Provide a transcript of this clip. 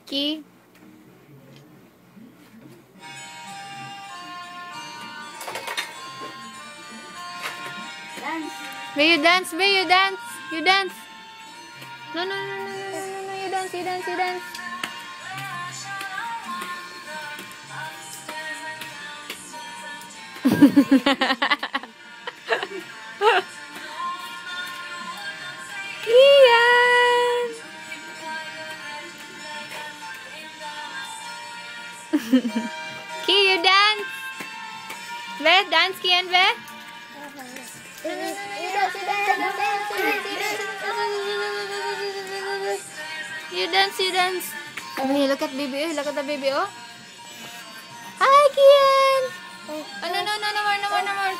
Key. Dance. May you dance, May you dance. You dance. No, no, no, no, no, no, no, you dance, you dance, you dance. Kian! Ki, you dance. Be, dance Kian, Be. You dance, you dance. Hey, look at baby, look at the baby, oh. Hi, Kian. Oh, no, no, no, no more, no more, no more.